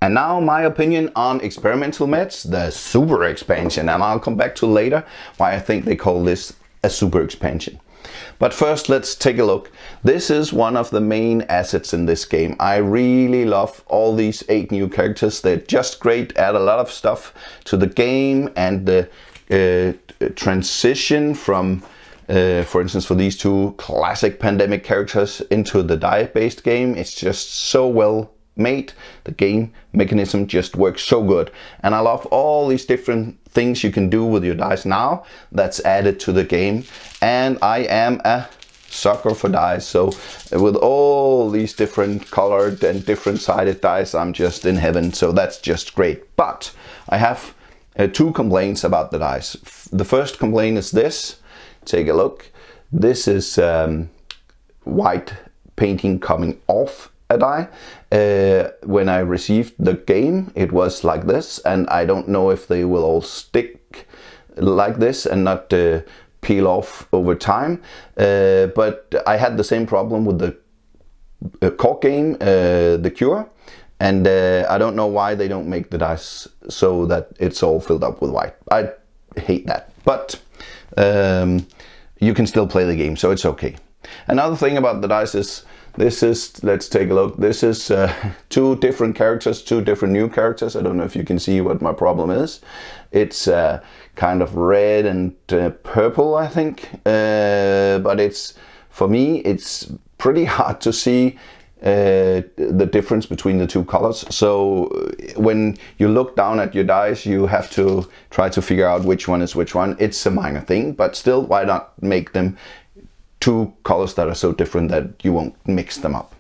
And now my opinion on experimental meds, the super expansion, and I'll come back to later why I think they call this a super expansion. But first, let's take a look. This is one of the main assets in this game. I really love all these 8 new characters. They're just great, add a lot of stuff to the game, and the transition from, for instance, for these 2 classic pandemic characters into the die-based game, it's just so well made. The game mechanism just works so good, and I love all these different things you can do with your dice now that's added to the game. And I am a sucker for dice, so with all these different colored and different sided dice, I'm just in heaven, so that's just great. But I have 2 complaints about the dice. The first complaint is this. Take a look. This is white painting coming off a die. When I received the game, it was like this, and I don't know if they will all stick like this and not peel off over time. But I had the same problem with the cork game, The Cure, and I don't know why they don't make the dice so that it's all filled up with white. I hate that, but you can still play the game, so it's okay. Another thing about the dice is, this is, let's take a look, this is 2 different characters, 2 different new characters. I don't know if you can see what my problem is. It's kind of red and purple, I think, but it's, for me, it's pretty hard to see the difference between the 2 colors. So when you look down at your dice, you have to try to figure out which one is which one. It's a minor thing, but still, why not make them 2 colors that are so different that you won't mix them up.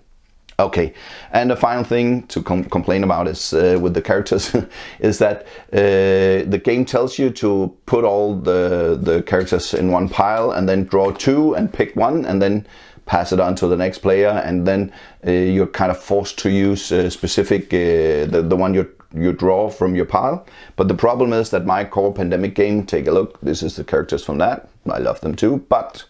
Okay, and the final thing to complain about is with the characters is that the game tells you to put all the characters in one pile and then draw 2 and pick one and then pass it on to the next player, and then you're kind of forced to use specific the one you draw from your pile. But the problem is that my core pandemic game, take a look, this is the characters from that. I love them too, but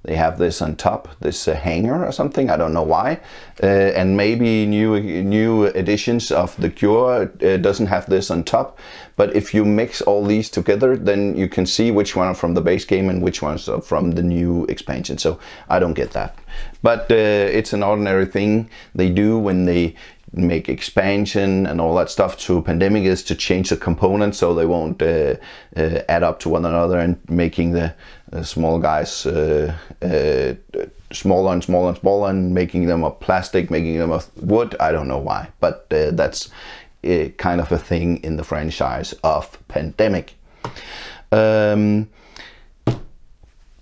they have this on top, this hanger or something, I don't know why. And maybe new editions of The Cure doesn't have this on top. But if you mix all these together, then you can see which one are from the base game and which ones are from the new expansion. So I don't get that. But it's an ordinary thing they do when they make expansion and all that stuff to Pandemic, is to change the components so they won't add up to one another, and making the small guys smaller and smaller and smaller, and making them of plastic, making them of wood. I don't know why, but that's kind of a thing in the franchise of Pandemic.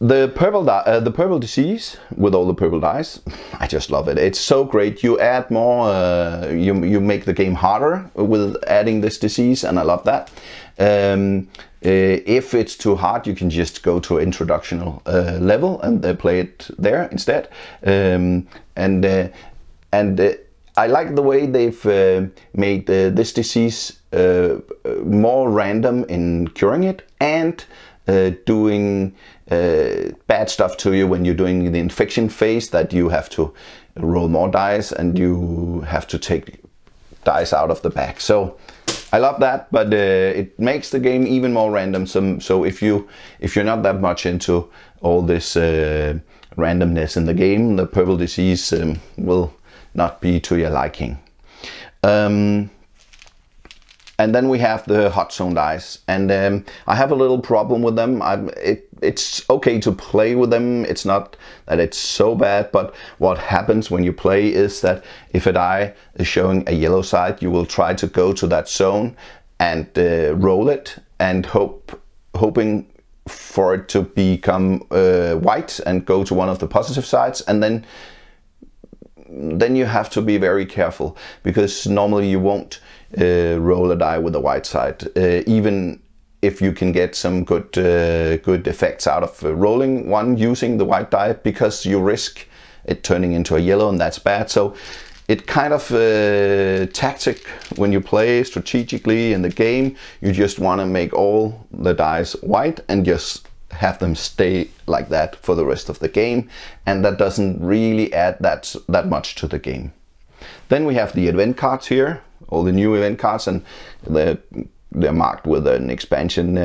The purple disease with all the purple dice, I just love it. It's so great. You add more, you make the game harder with adding this disease, and I love that. If it's too hard, you can just go to introductional level and play it there instead. I like the way they've made this disease more random in curing it, and doing bad stuff to you when you're doing the infection phase, that you have to roll more dice and you have to take dice out of the pack. So I love that, but it makes the game even more random. So if you're not that much into all this randomness in the game, the purple disease will not be to your liking. And then we have the hot zone dice, and I have a little problem with them. It's okay to play with them, it's not that it's so bad, but what happens when you play is that if a die is showing a yellow side, you will try to go to that zone and roll it, and hoping for it to become white and go to one of the positive sides, and then you have to be very careful, because normally you won't roll a die with the white side, even if you can get some good effects out of rolling one using the white die, because you risk it turning into a yellow, and that's bad. So it kind of tactic when you play strategically in the game. You just want to make all the dice white and just have them stay like that for the rest of the game, and that doesn't really add that much to the game. Then we have the event cards here, all the new event cards, and they're marked with an expansion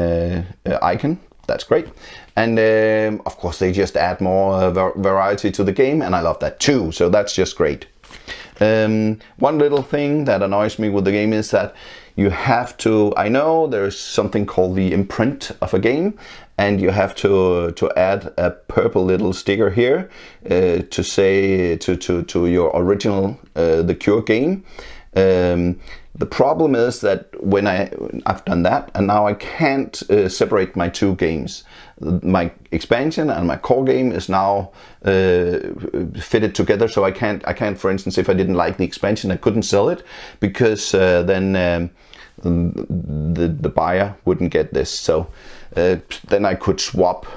icon. That's great. And of course they just add more variety to the game, and I love that too, so that's just great. One little thing that annoys me with the game is that you have to, I know there's something called the imprint of a game, and you have to add a purple little sticker here to say to your original The Cure game. The problem is that when I've done that, and now I can't separate my two games. My expansion and my core game is now fitted together, so I can't, for instance, if I didn't like the expansion, I couldn't sell it, because then the buyer wouldn't get this. So then I could swap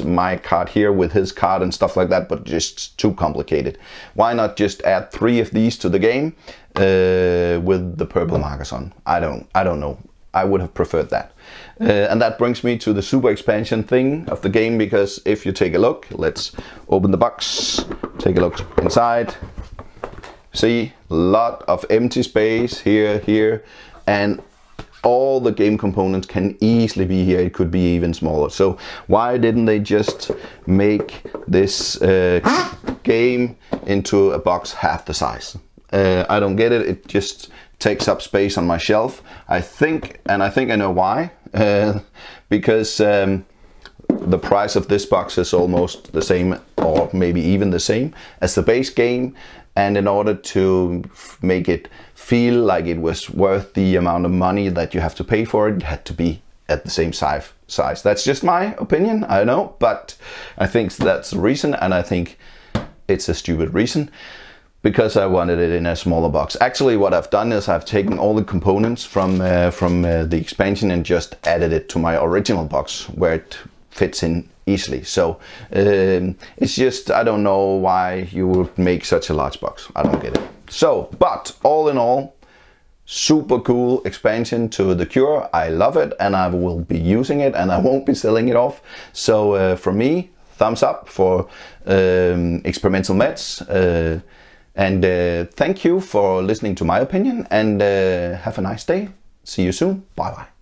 my card here with his card and stuff like that, but just too complicated. Why not just add 3 of these to the game with the purple markers on? I don't know. I would have preferred that. And that brings me to the super expansion thing of the game, because if you take a look, let's open the box, take a look inside. See, a lot of empty space here, and all the game components can easily be here. It could be even smaller. So why didn't they just make this game into a box half the size? I don't get it. It just takes up space on my shelf. I think I know why. Because the price of this box is almost the same, or maybe even the same as the base game. And in order to make it feel like it was worth the amount of money that you have to pay for it, it had to be at the same size. That's just my opinion, I know, but I think that's the reason, and I think it's a stupid reason, because I wanted it in a smaller box. Actually, what I've done is I've taken all the components from the expansion and just added it to my original box, where it fits in easily. So it's just, I don't know why you would make such a large box. I don't get it. So, but all in all, super cool expansion to The Cure. I love it, and I will be using it, and I won't be selling it off. So from me, thumbs up for Experimental Meds. And thank you for listening to my opinion, and have a nice day. See you soon. Bye bye.